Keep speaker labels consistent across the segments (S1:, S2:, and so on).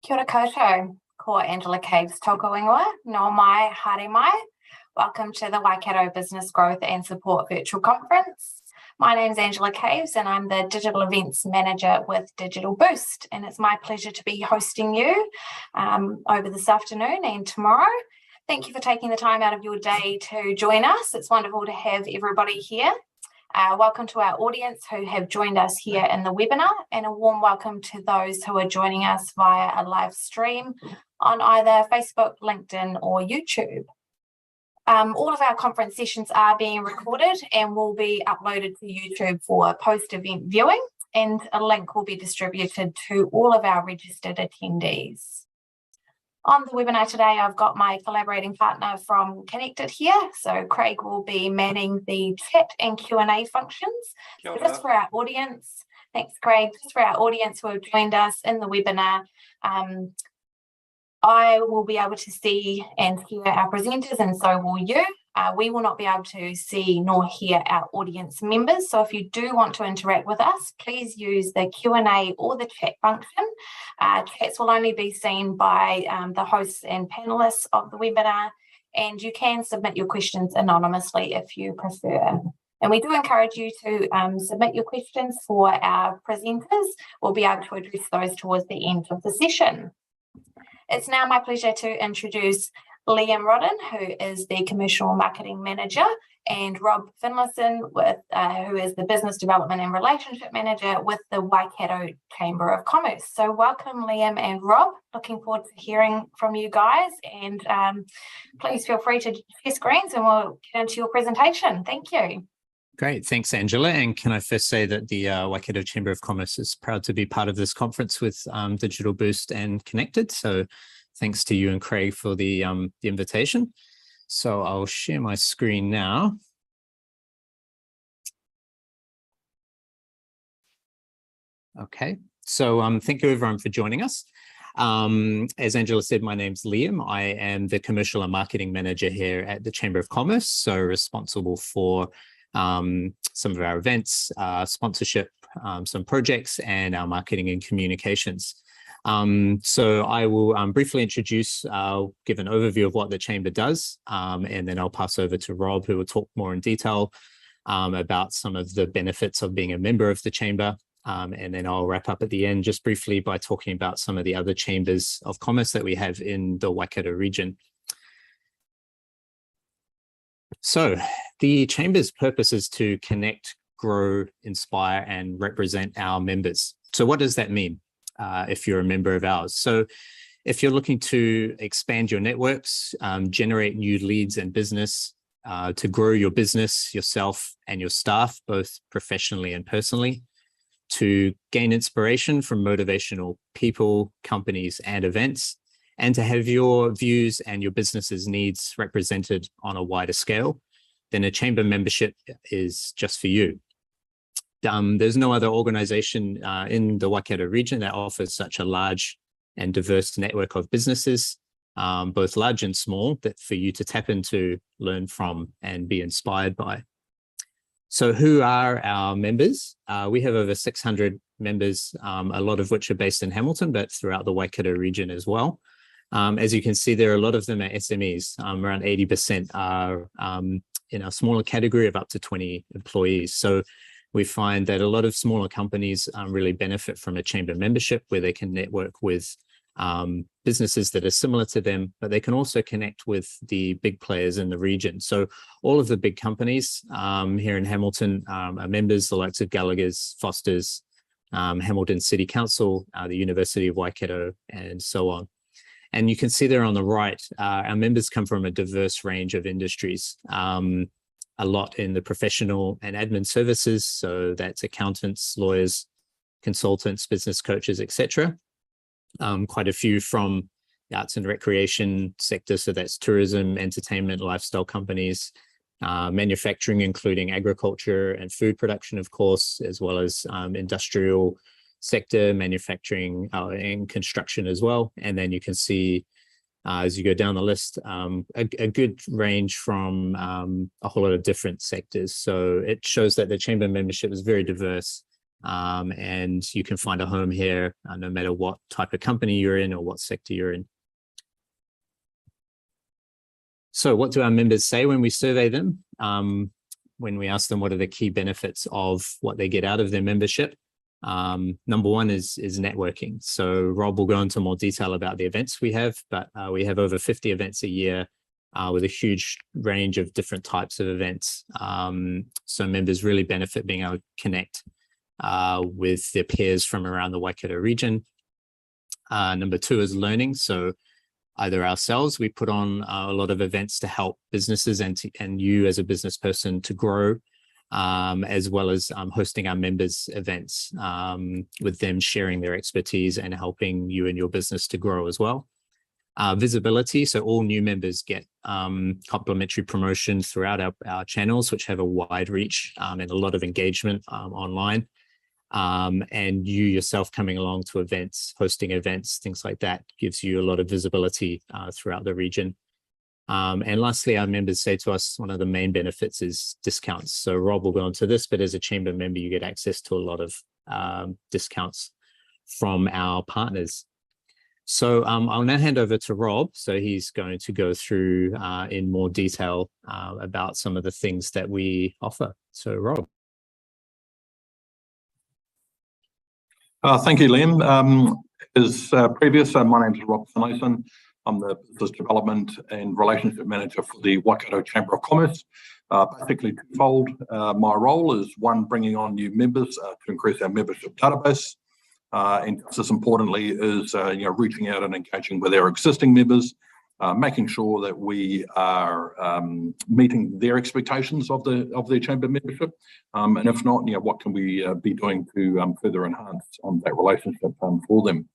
S1: Kia ora koutou, ko Angela Caves toko ingoa, no mai, haere mai. Welcome to the Waikato Business Growth and Support Virtual Conference. My name is Angela Caves and I'm the Digital Events Manager with Digital Boost, and it's my pleasure to be hosting you over this afternoon and tomorrow. Thank you for taking the time out of your day to join us. It's wonderful to have everybody here. Welcome to our audience who have joined us here in the webinar, and a warm welcome to those who are joining us via a live stream on either Facebook, LinkedIn or YouTube. All of our conference sessions are being recorded and will be uploaded to YouTube for post-event viewing, and a link will be distributed to all of our registered attendees. On the webinar today, I've got my collaborating partner from Connected here. So Craig will be manning the chat and Q&A functions. So just for our audience, thanks Craig, just for our audience who have joined us in the webinar, I will be able to see and hear our presenters, and so will you. We will not be able to see nor hear our audience members. So if you do want to interact with us, please use the Q&A or the chat function. Chats will only be seen by the hosts and panelists of the webinar, and you can submit your questions anonymously if you prefer. And we do encourage you to submit your questions for our presenters. We'll be able to address those towards the end of the session. It's now my pleasure to introduce Liam Rodden, who is the Commercial Marketing Manager, and Rob Finlayson, who is the Business Development and Relationship Manager with the Waikato Chamber of Commerce. So welcome, Liam and Rob. Looking forward to hearing from you guys, and please feel free to share screens and we'll get into your presentation. Thank you.
S2: Great, thanks Angela. And can I first say that the Waikato Chamber of Commerce is proud to be part of this conference with Digital Boost and Connected. So thanks to you and Craig for the invitation. So I'll share my screen now. Okay, so thank you everyone for joining us. As Angela said, my name's Liam. I am the Commercial and Marketing Manager here at the Chamber of Commerce, so responsible for some of our events, sponsorship, some projects, and our marketing and communications. So I will briefly introduce, give an overview of what the Chamber does, and then I'll pass over to Rob, who will talk more in detail about some of the benefits of being a member of the Chamber. And then I'll wrap up at the end just briefly by talking about some of the other chambers of commerce that we have in the Waikato region. So the Chamber's purpose is to connect, grow, inspire, and represent our members. So what does that mean if you're a member of ours? So if you're looking to expand your networks, generate new leads and business, to grow your business, yourself, and your staff, both professionally and personally, to gain inspiration from motivational people, companies, and events, and to have your views and your business's needs represented on a wider scale, then a Chamber membership is just for you. There's no other organization in the Waikato region that offers such a large and diverse network of businesses, both large and small, that for you to tap into, learn from, and be inspired by. So who are our members? We have over 600 members, a lot of which are based in Hamilton, but throughout the Waikato region as well. As you can see, there are a lot of them are SMEs. Around 80% are in a smaller category of up to 20 employees. So we find that a lot of smaller companies really benefit from a Chamber membership where they can network with businesses that are similar to them, but they can also connect with the big players in the region. So all of the big companies here in Hamilton are members, the likes of Gallagher's, Foster's, Hamilton City Council, the University of Waikato, and so on. And you can see there on the right, our members come from a diverse range of industries, a lot in the professional and admin services. So that's accountants, lawyers, consultants, business coaches, etc. Quite a few from the arts and recreation sector. So that's tourism, entertainment, lifestyle companies, manufacturing, including agriculture and food production, of course, as well as industrial sector, manufacturing and construction as well. And then you can see as you go down the list, a good range from a whole lot of different sectors. So it shows that the Chamber membership is very diverse And you can find a home here no matter what type of company you're in or what sector you're in. So what do our members say when we survey them? When we ask them what are the key benefits of what they get out of their membership? Number one is networking. So Rob will go into more detail about the events we have, but we have over 50 events a year with a huge range of different types of events. So members really benefit being able to connect with their peers from around the Waikato region. Number two is learning. So either ourselves, we put on a lot of events to help businesses and you as a business person to grow, as well as hosting our members events with them sharing their expertise and helping you and your business to grow as well. Visibility, so all new members get complimentary promotions throughout our channels, which have a wide reach and a lot of engagement online. And you yourself coming along to events, hosting events, things like that gives you a lot of visibility throughout the region. And lastly, our members say to us, one of the main benefits is discounts. So Rob will go into this, but as a chamber member, you get access to a lot of discounts from our partners. So I'll now hand over to Rob. So he's going to go through in more detail about some of the things that we offer. So Rob.
S3: Thank you, Liam. As previous, my name is Rob Finlayson. I'm the Business Development and Relationship Manager for the Waikato Chamber of Commerce. Basically twofold. My role is one, bringing on new members to increase our membership database. And just as importantly is reaching out and engaging with our existing members, making sure that we are meeting their expectations of their chamber membership, and if not, what can we be doing to further enhance that relationship for them.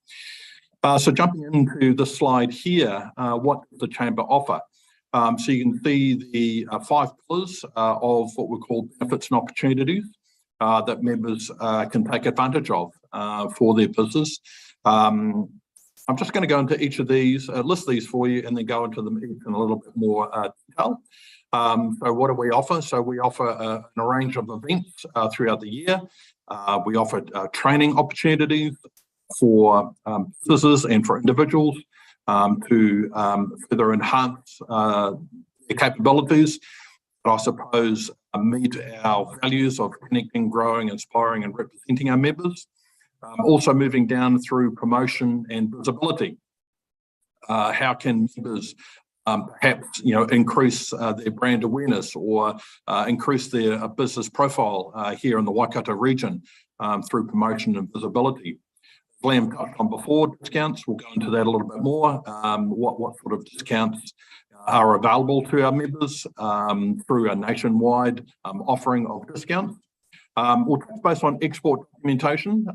S3: So jumping into the slide here, what does the chamber offer? So you can see the 5 pillars of what we call benefits and opportunities that members can take advantage of for their business. I'm just going to go into each of these, list these for you, and then go into them each in a little bit more detail. So what do we offer? So we offer a range of events throughout the year. We offer training opportunities for businesses and for individuals to further enhance their capabilities, but I suppose meet our values of connecting, growing, inspiring, and representing our members. Also moving down through promotion and visibility. How can members perhaps increase their brand awareness or increase their business profile here in the Waikato region through promotion and visibility? Liam touched on before, discounts. We'll go into that a little bit more. What sort of discounts are available to our members through a nationwide offering of discounts. We'll touch base on export documentation.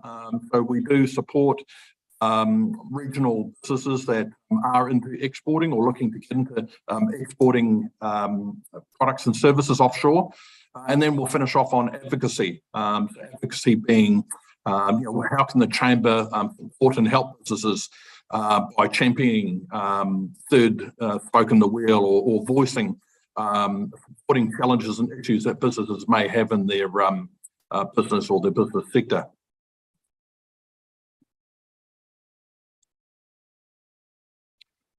S3: So we do support regional businesses that are into exporting or looking to get into exporting products and services offshore. And then we'll finish off on advocacy. So advocacy being, how can the chamber support and help businesses by championing third spoke in the wheel or voicing supporting challenges and issues that businesses may have in their business or their business sector.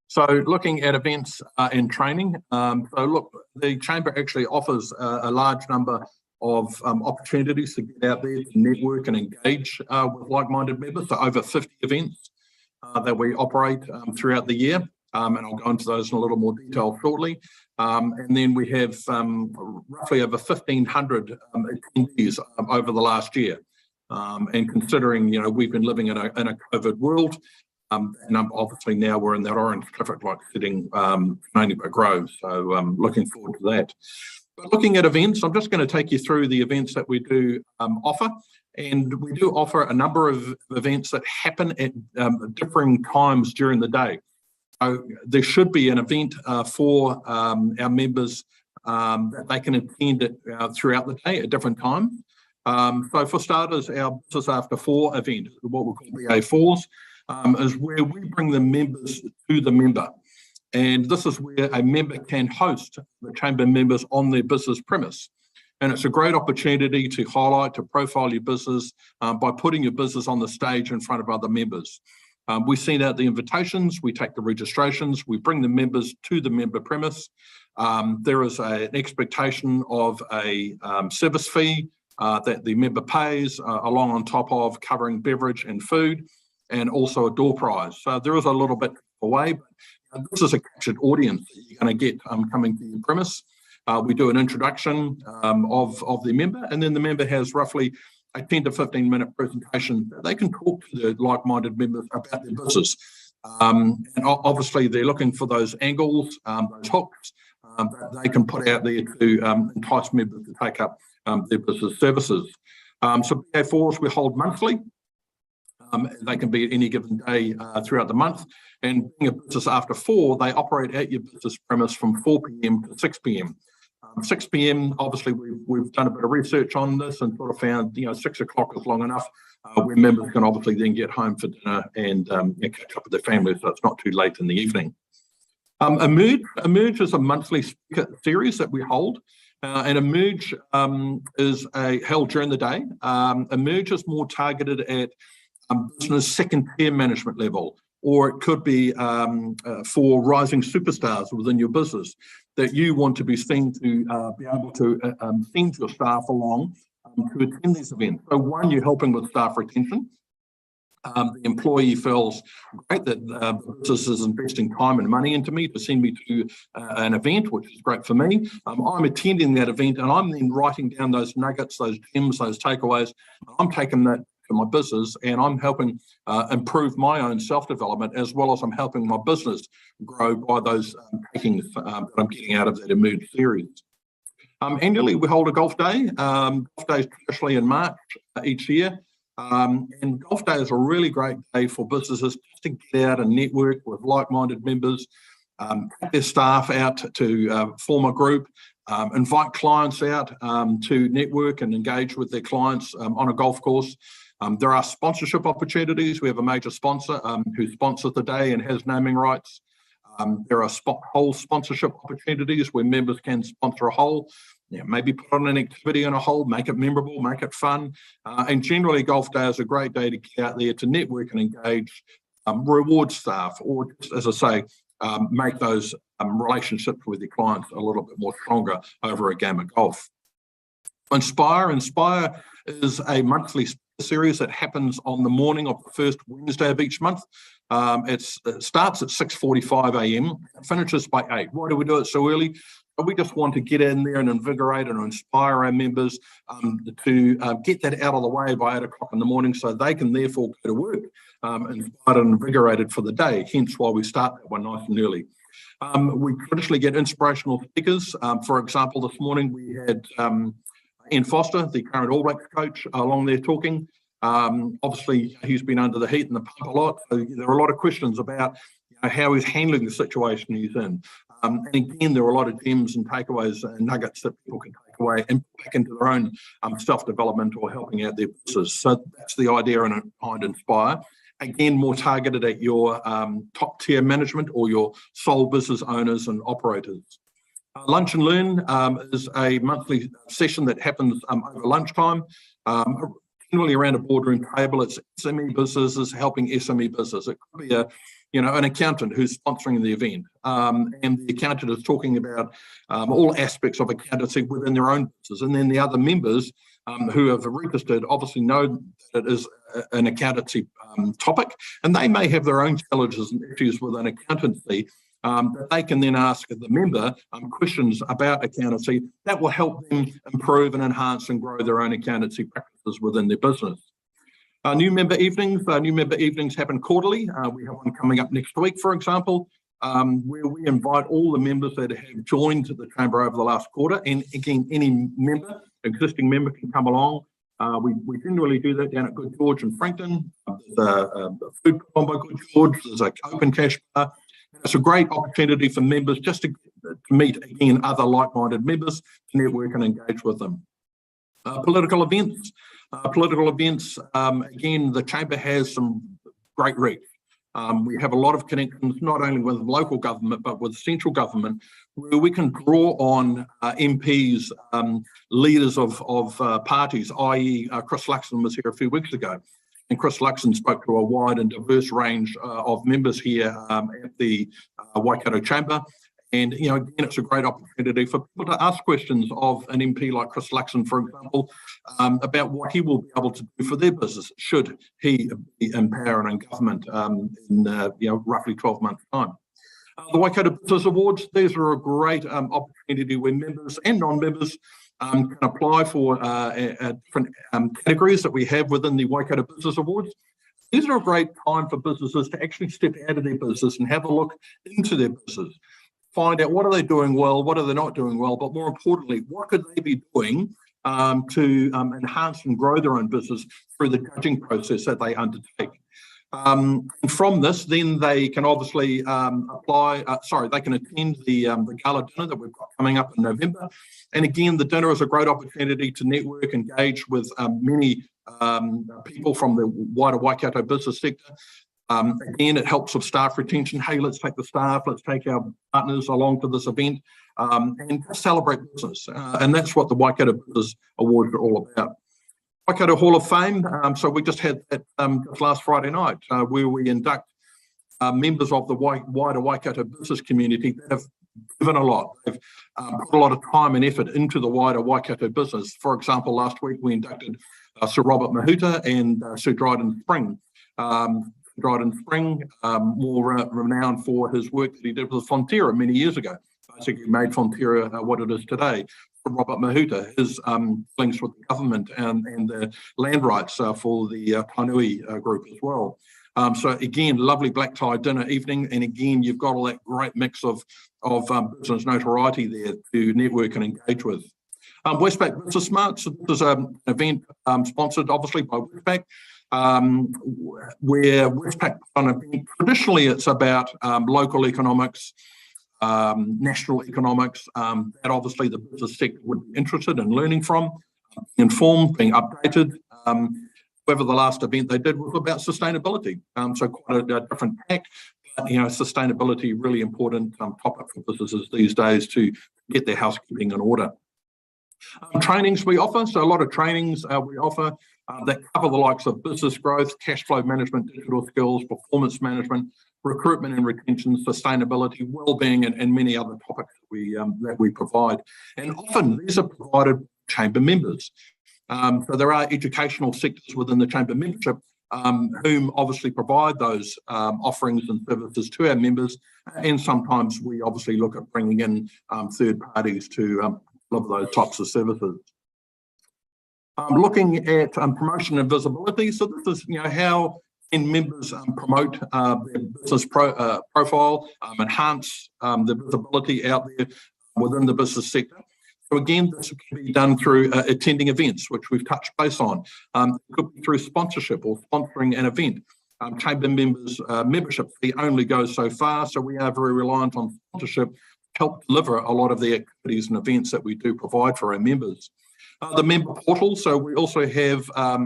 S3: So looking at events and training, so look, the chamber actually offers a large number of opportunities to get out there to network and engage with like-minded members. So over 50 events that we operate throughout the year, and I'll go into those in a little more detail shortly. And then we have roughly over 1,500 attendees over the last year. And considering, we've been living in a COVID world, and obviously now we're in that orange traffic light setting only but grow. So looking forward to that. But looking at events, I'm just going to take you through the events that we do offer. And we do offer a number of events that happen at differing times during the day. So there should be an event for our members that they can attend throughout the day at different times. So for starters, our Business After 4 event, what we call BA4s, is where we bring the members to the member. And this is where a member can host the chamber members on their business premise. And it's a great opportunity to highlight, to profile your business by putting your business on the stage in front of other members. We send out the invitations, we take the registrations, we bring the members to the member premise. There is an expectation of a service fee that the member pays, along on top of covering beverage and food, and also a door prize. So there is a little bit away, but this is a captured audience that you're going to get coming to your premise. We do an introduction of the member, and then the member has roughly a 10 to 15 minute presentation. They can talk to the like-minded members about their business. And obviously they're looking for those angles, those hooks that they can put out there to entice members to take up their business services. So BA4s we hold monthly. They can be at any given day throughout the month. And being a business after 4, they operate at your business premise from 4 p.m. to 6 p.m. 6 p.m, obviously we've done a bit of research on this and sort of found, 6 o'clock is long enough where members can obviously then get home for dinner and catch up with their families, so it's not too late in the evening. Emerge is a monthly series that we hold, and Emerge is held during the day. Emerge is more targeted at business second-tier management level, or it could be for rising superstars within your business that you want to be seen to be able to send your staff along to attend these events. So one, you're helping with staff retention. The employee feels great that the business is investing time and money into me to send me to an event, which is great for me. I'm attending that event and I'm then writing down those nuggets, those gems, those takeaways. I'm taking that to my business and I'm helping improve my own self-development, as well as I'm helping my business grow by those takings that I'm getting out of that Emerge series. Annually, we hold a golf day. Golf day is traditionally in March each year. And golf day is a really great day for businesses just to get out and network with like-minded members, take their staff out to form a group, invite clients out to network and engage with their clients on a golf course. There are sponsorship opportunities. We have a major sponsor who sponsors the day and has naming rights. There are hole sponsorship opportunities where members can sponsor a hole, maybe put on an activity on a hole, make it memorable, make it fun. And generally, golf day is a great day to get out there to network and engage, reward staff, or just, as I say, make those relationships with your clients a little bit more stronger over a game of golf. Inspire is a monthly series that happens on the morning of the first Wednesday of each month. It starts at 6:45 a.m, finishes by 8. Why do we do it so early? We just want to get in there and invigorate and inspire our members to get that out of the way by 8 o'clock in the morning, so they can therefore go to work inspired and invigorated for the day, hence why we start that one nice and early. We traditionally get inspirational speakers. For example, this morning we had Ian Foster, the current All Blacks coach, along there talking. Obviously, he's been under the heat and the pump a lot, so there are a lot of questions about how he's handling the situation he's in. And again, there are a lot of gems and takeaways and nuggets that people can take away and put back into their own self-development or helping out their business. So that's the idea behind Inspire. Again, more targeted at your top-tier management or your sole business owners and operators. Lunch and Learn is a monthly session that happens over lunchtime. Generally around a boardroom table, it's SME businesses helping SME business. It could be an accountant who's sponsoring the event, and the accountant is talking about all aspects of accountancy within their own business, and then the other members who have registered obviously know that it is an accountancy topic, and they may have their own challenges and issues with an accountancy. That they can then ask the member questions about accountancy that will help them improve and enhance and grow their own accountancy practices within their business. New member evenings happen quarterly. We have one coming up next week, for example, where we invite all the members that have joined the Chamber over the last quarter. And again, any existing member can come along. We generally do that down at Good George in Frankton. There's a food put on by Good George. There's an open cash bar. It's a great opportunity for members just to meet, again, other like-minded members, to network and engage with them. Political events. Again, the Chamber has some great reach. We have a lot of connections, not only with local government, but with central government, where we can draw on MPs, leaders of parties, i.e. Chris Luxon was here a few weeks ago. And Chris Luxon spoke to a wide and diverse range of members here at the Waikato Chamber. And, again, it's a great opportunity for people to ask questions of an MP like Chris Luxon, for example, about what he will be able to do for their business should he be in power and in government in, roughly 12 months' time. The Waikato Business Awards, these are a great opportunity where members and non-members can apply for different categories that we have within the Waikato Business Awards. These are a great time for businesses to actually step out of their business and have a look into their business. Find out what are they doing well, what are they not doing well, but more importantly, what could they be doing to enhance and grow their own business through the judging process that they undertake. And from this, then they can obviously they can attend the gala dinner that we've got coming up in November. And again, the dinner is a great opportunity to network, engage with many people from the wider Waikato business sector. Again, it helps with staff retention. Hey, let's take the staff, let's take our partners along to this event and celebrate business. And that's what the Waikato Business Awards are all about. Waikato Hall of Fame. So we just had that just last Friday night where we induct members of the wider Waikato business community that have given a lot. They've put a lot of time and effort into the wider Waikato business. For example, last week we inducted Sir Robert Mahuta and Sir Dryden Spring. Dryden Spring, more renowned for his work that he did with Fonterra many years ago. Basically made Fonterra what it is today. For Robert Mahuta, his links with the government and the land rights for the Tainui group as well. So again, lovely black tie dinner evening, and again, you've got all that great mix of business notoriety there to network and engage with. Westpac Business Smart, so this is an event sponsored obviously by Westpac, where Westpac on an event. Traditionally, it's about local economics, national economics, that obviously the business sector would be interested in learning from, informed, being updated. However, the last event they did was about sustainability, so quite a different tack. But, sustainability really important topic for businesses these days to get their housekeeping in order. Trainings we offer, so a lot of trainings we offer that cover the likes of business growth, cash flow management, digital skills, performance management, recruitment and retention, sustainability, well-being, and many other topics that we provide. And often these are provided chamber members. So there are educational sectors within the chamber membership whom obviously provide those offerings and services to our members. And sometimes we obviously look at bringing in third parties to deliver those types of services. Looking at promotion and visibility. So this is, how can members promote their business profile, enhance the visibility out there within the business sector. So again, this can be done through attending events, which we've touched base on. It could be through sponsorship or sponsoring an event. Chamber members' membership fee only goes so far, so we are very reliant on sponsorship to help deliver a lot of the activities and events that we do provide for our members. The member portal, so we also have a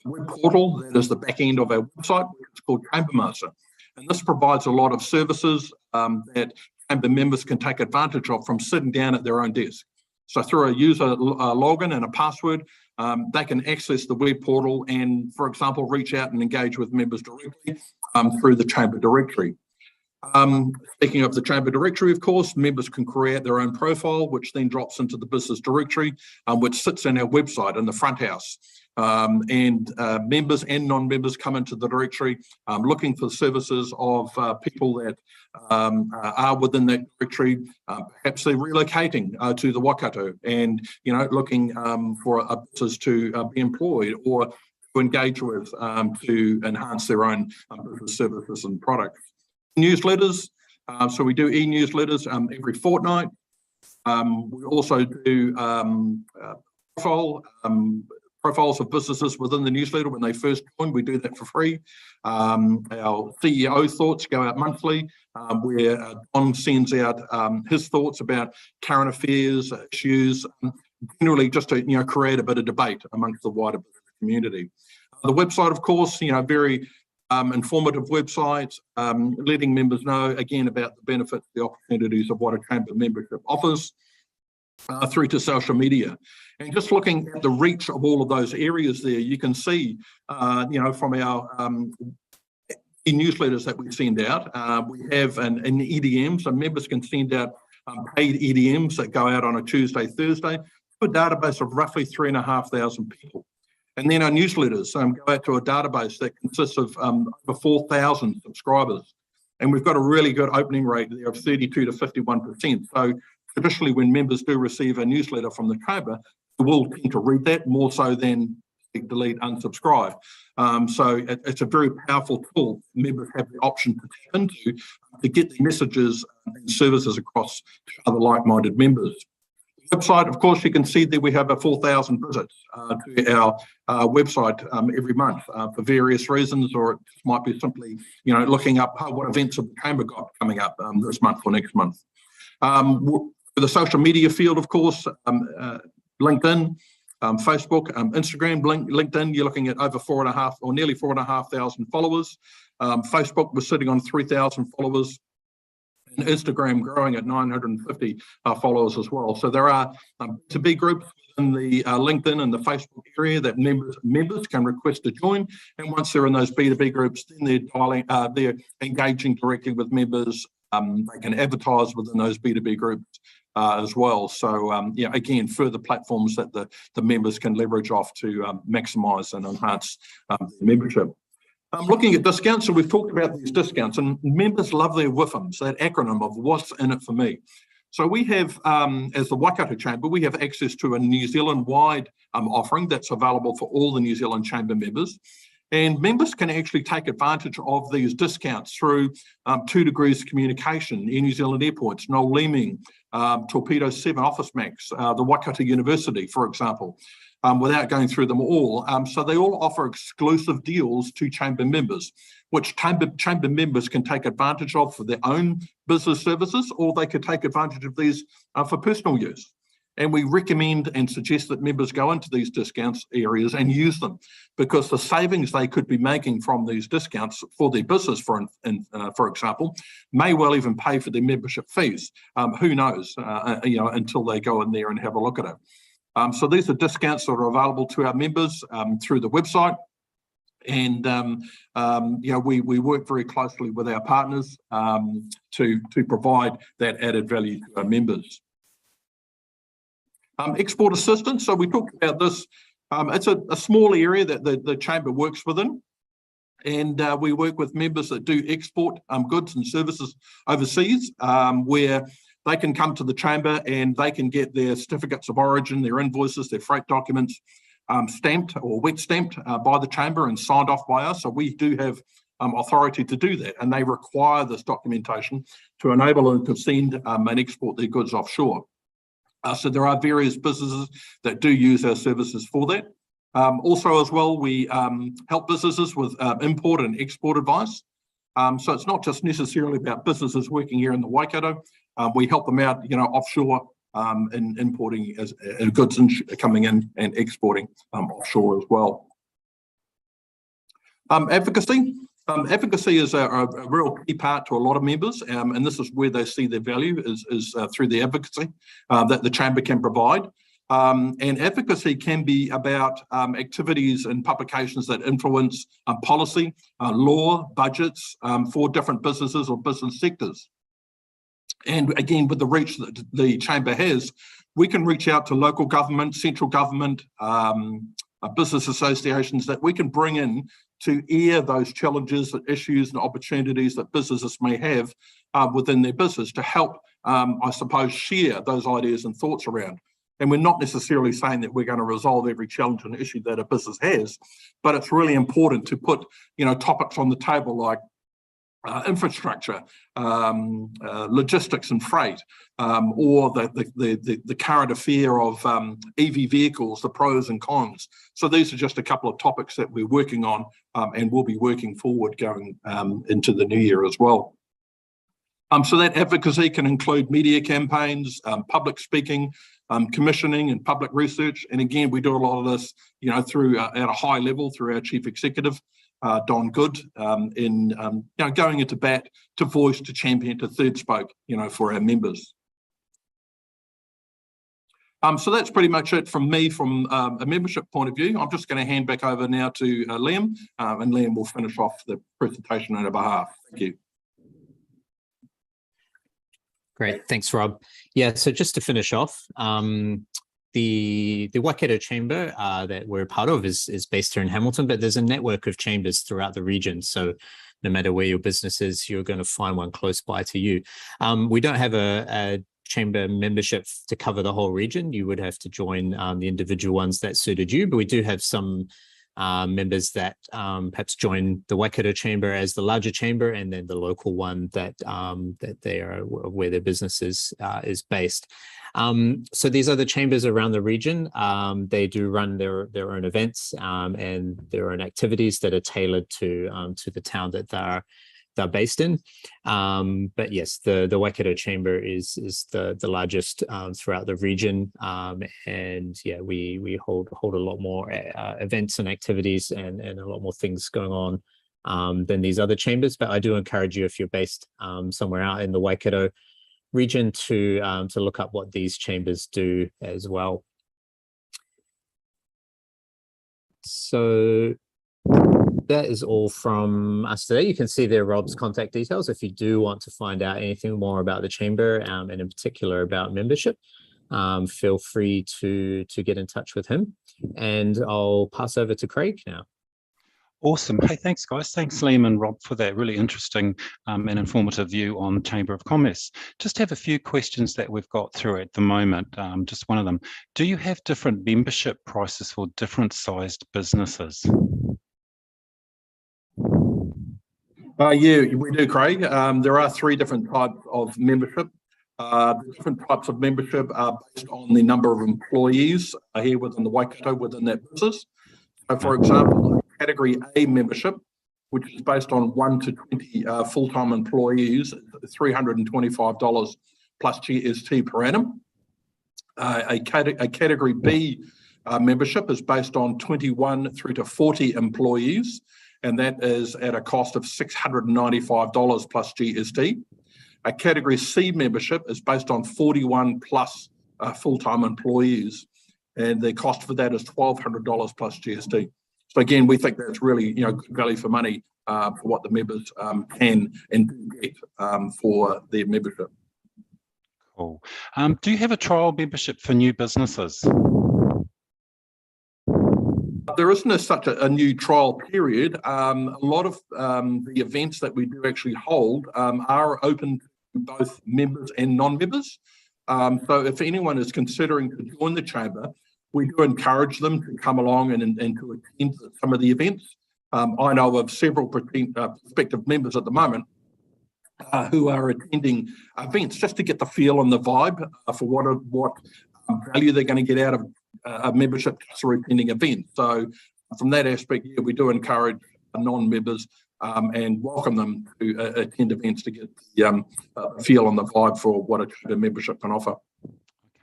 S3: web portal that is the back end of our website, which is called Chamber Master. And this provides a lot of services that chamber members can take advantage of from sitting down at their own desk. So through a user login and a password, they can access the web portal and, for example, reach out and engage with members directly through the chamber directory. Speaking of the chamber directory, of course, members can create their own profile, which then drops into the business directory, which sits in our website in the front house. And members and non-members come into the directory looking for services of people that are within that directory. Perhaps they're relocating to the Waikato and, looking for a business to be employed or to engage with to enhance their own business services and products. Newsletters, so we do e-newsletters every fortnight. We also do profiles of businesses within the newsletter when they first join. We do that for free. Our CEO thoughts go out monthly, where Don sends out his thoughts about current affairs, issues, generally just to create a bit of debate amongst the wider business community. The website, of course, very informative websites, letting members know again about the benefits, the opportunities of what a chamber membership offers, through to social media. And just looking at the reach of all of those areas there, you can see, from our newsletters that we send out, we have an EDM, so members can send out paid EDMs that go out on a Tuesday, Thursday, to a database of roughly 3,500 people. And then our newsletters go out to a database that consists of over 4,000 subscribers. And we've got a really good opening rate there of 32 to 51%. So traditionally, when members do receive a newsletter from the chamber, they will tend to read that more so than delete, unsubscribe. So it's a very powerful tool. Members have the option to tap into to get the messages and services across to other like-minded members. The website, of course, you can see that we have 4,000 visits to our website every month for various reasons, or it might be simply, looking up what events have the chamber got coming up this month or next month. For the social media field, of course, LinkedIn, Facebook, Instagram, LinkedIn, you're looking at over 4,500 or nearly 4,500 followers. Facebook was sitting on 3,000 followers. And Instagram growing at 950 followers as well. So there are B2B groups in the LinkedIn and the Facebook area that members can request to join. And once they're in those B2B groups, then they're engaging directly with members. They can advertise within those B2B groups as well. So again, further platforms that the members can leverage off to maximise and enhance their membership. Looking at discounts, so we've talked about these discounts, and members love their WIFMs, that acronym of what's in it for me. So we have, as the Waikato Chamber, we have access to a New Zealand-wide offering that's available for all the New Zealand Chamber members. And members can actually take advantage of these discounts through 2 Degrees Communication, Air New Zealand Airports, Noel Leeming, Torpedo 7, Office Max, the Waikato University, for example, without going through them all. So they all offer exclusive deals to chamber members, which chamber members can take advantage of for their own business services, or they could take advantage of these for personal use. And we recommend and suggest that members go into these discounts areas and use them, because the savings they could be making from these discounts for their business, for example, may well even pay for their membership fees. Who knows, until they go in there and have a look at it. So these are discounts that are available to our members through the website. And we work very closely with our partners to provide that added value to our members. Export assistance, so we talked about this. It's a small area that the chamber works within, and we work with members that do export goods and services overseas, where they can come to the chamber and they can get their certificates of origin, their invoices, their freight documents stamped or wet stamped by the chamber and signed off by us. So we do have authority to do that, and they require this documentation to enable them to send and export their goods offshore. So there are various businesses that do use our services for that. Also as well, we help businesses with import and export advice. So it's not just necessarily about businesses working here in the Waikato. We help them out, offshore in importing as goods coming in and exporting offshore as well. Advocacy. Advocacy is a real key part to a lot of members, and this is where they see their value is through the advocacy that the chamber can provide. And advocacy can be about activities and publications that influence policy, law, budgets for different businesses or business sectors. And again, with the reach that the chamber has, we can reach out to local government, central government, business associations that we can bring in to air those challenges, issues and opportunities that businesses may have within their business to help, I suppose, share those ideas and thoughts around. And we're not necessarily saying that we're going to resolve every challenge and issue that a business has, but it's really important to put, topics on the table like infrastructure, logistics and freight, or the current affair of EV vehicles, the pros and cons. So these are just a couple of topics that we're working on and we'll be working forward going into the new year as well. So that advocacy can include media campaigns, public speaking, commissioning and public research. And again, we do a lot of this, through at a high level through our chief executive. Don Good in going into bat, to voice, to champion, to third spoke, for our members. So that's pretty much it from me from a membership point of view. I'm just going to hand back over now to Liam, and Liam will finish off the presentation on our behalf. Thank you.
S2: Great, thanks, Rob. Yeah, so just to finish off, the Waikato Chamber that we're part of is based here in Hamilton, but there's a network of chambers throughout the region. So no matter where your business is, you're going to find one close by to you. We don't have a chamber membership to cover the whole region. You would have to join the individual ones that suited you, but we do have some members that perhaps join the Waikato Chamber as the larger chamber, and then the local one that they are where their business is based. So these other chambers around the region, they do run their own events and their own activities that are tailored to the town that they're based in. But yes, the Waikato Chamber is the largest throughout the region, and yeah, we hold a lot more events and activities and a lot more things going on than these other chambers. But I do encourage you, if you're based somewhere out in the Waikato region, to look up what these chambers do as well. So that is all from us today. You can see there Rob's contact details if you do want to find out anything more about the chamber, and in particular about membership. Feel free to get in touch with him, and I'll pass over to Craig now.
S4: Awesome. Hey, thanks, guys. Thanks, Liam and Rob, for that really interesting and informative view on Chamber of Commerce. Just have a few questions that we've got through at the moment. Just one of them. Do you have different membership prices for different sized businesses?
S3: Yeah, we do, Craig. There are 3 different types of membership. The different types of membership are based on the number of employees here within the Waikato, within that business. So, for example, Category A membership, which is based on 1 to 20 full-time employees, $325 plus GST per annum. A Category B membership is based on 21 through to 40 employees, and that is at a cost of $695 plus GST. A Category C membership is based on 41 plus full-time employees, and the cost for that is $1,200 plus GST. So again, we think that's really good value for money for what the members can and do get for their membership.
S4: Cool. Do you have a trial membership for new businesses?
S3: There isn't such a new trial period. A lot of the events that we do actually hold are open to both members and non-members. So if anyone is considering to join the chamber, we do encourage them to come along and to attend some of the events. I know of several prospective members at the moment who are attending events just to get the feel and the vibe for what value they're going to get out of a membership through attending events. So from that aspect, yeah, we do encourage non-members and welcome them to attend events to get the feel and the vibe for what a membership can offer.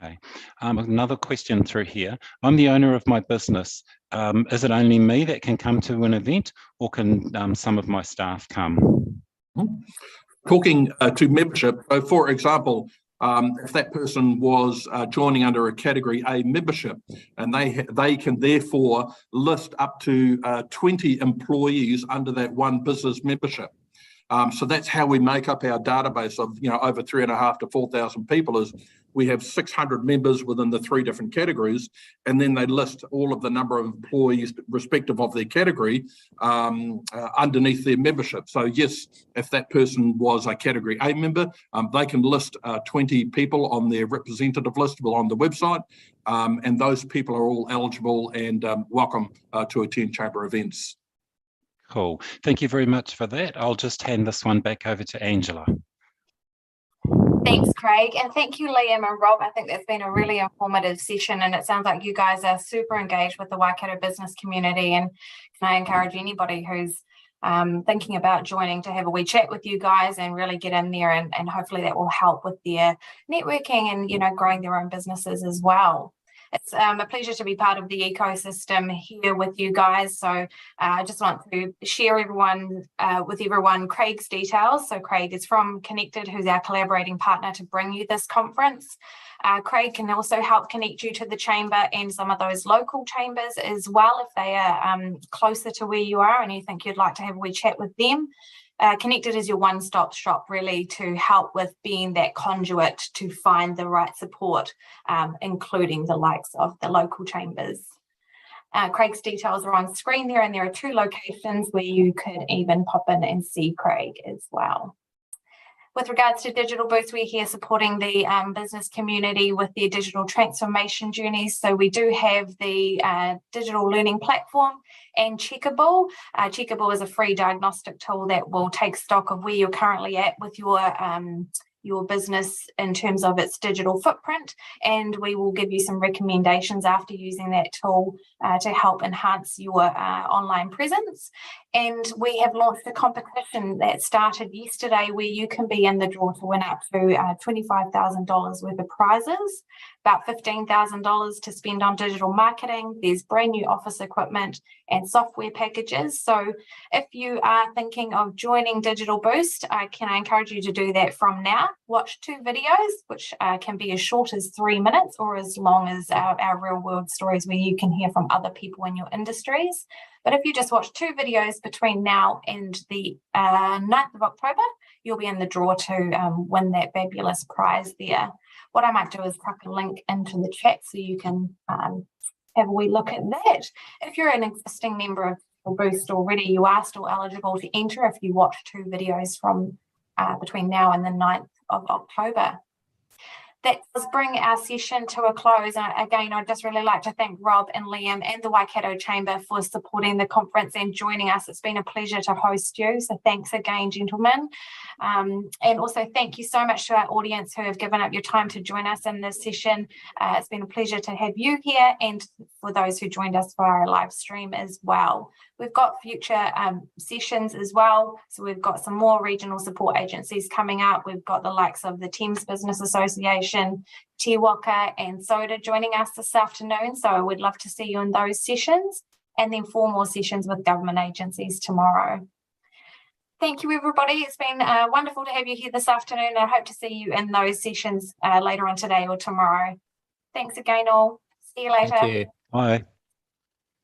S4: Okay. Another question through here. I'm the owner of my business. Is it only me that can come to an event, or can some of my staff come?
S3: Talking to membership, so for example, if that person was joining under a Category A membership, and they can therefore list up to 20 employees under that one business membership. So that's how we make up our database of over 3,500 to 4,000 people. Is we have 600 members within the 3 different categories, and then they list all of the number of employees respective of their category underneath their membership. So yes, if that person was a Category A member, they can list 20 people on their representative list on the website, and those people are all eligible and welcome to attend chamber events.
S4: Cool. Thank you very much for that. I'll just hand this one back over to Angela.
S1: Thanks, Craig, and thank you, Liam and Rob. I think that's been a really informative session, and it sounds like you guys are super engaged with the Waikato business community, and can I encourage anybody who's thinking about joining to have a wee chat with you guys and really get in there, and hopefully that will help with their networking and growing their own businesses as well. It's a pleasure to be part of the ecosystem here with you guys. So I just want to share with everyone Craig's details. So Craig is from Connected, who's our collaborating partner to bring you this conference. Craig can also help connect you to the chamber and some of those local chambers as well if they are closer to where you are and you think you'd like to have a wee chat with them. Connected is your one-stop shop really to help with being that conduit to find the right support, including the likes of the local chambers. Craig's details are on screen there, and there are 2 locations where you could even pop in and see Craig as well. With regards to Digital Boost, we're here supporting the business community with their digital transformation journeys. So we do have the digital learning platform and Checkable. Checkable is a free diagnostic tool that will take stock of where you're currently at with your business in terms of its digital footprint, and we will give you some recommendations after using that tool to help enhance your online presence. And we have launched a competition that started yesterday where you can be in the draw to win up to $25,000 worth of prizes, about $15,000 to spend on digital marketing. There's brand new office equipment and software packages. So if you are thinking of joining Digital Boost, I encourage you to do that from now. Watch 2 videos, which can be as short as 3 minutes or as long as our real world stories where you can hear from other people in your industries. But if you just watch 2 videos between now and the 9th of October, you'll be in the draw to win that fabulous prize there. What I might do is chuck a link into the chat so you can have a wee look at that. If you're an existing member of Boost already, you are still eligible to enter if you watch 2 videos from between now and the 9th of October. That does bring our session to a close. Again, I'd just really like to thank Rob and Liam and the Waikato Chamber for supporting the conference and joining us. It's been a pleasure to host you. So thanks again, gentlemen. And also thank you so much to our audience who have given up your time to join us in this session. It's been a pleasure to have you here and for those who joined us via our live stream as well. We've got future sessions as well. So we've got some more regional support agencies coming up. We've got the likes of the Thames Business Association, Te Waka and Soda joining us this afternoon. So we'd love to see you in those sessions, and then 4 more sessions with government agencies tomorrow. Thank you, everybody. It's been wonderful to have you here this afternoon. I hope to see you in those sessions later on today or tomorrow. Thanks again all. See you later.
S2: Thank you.
S4: Bye.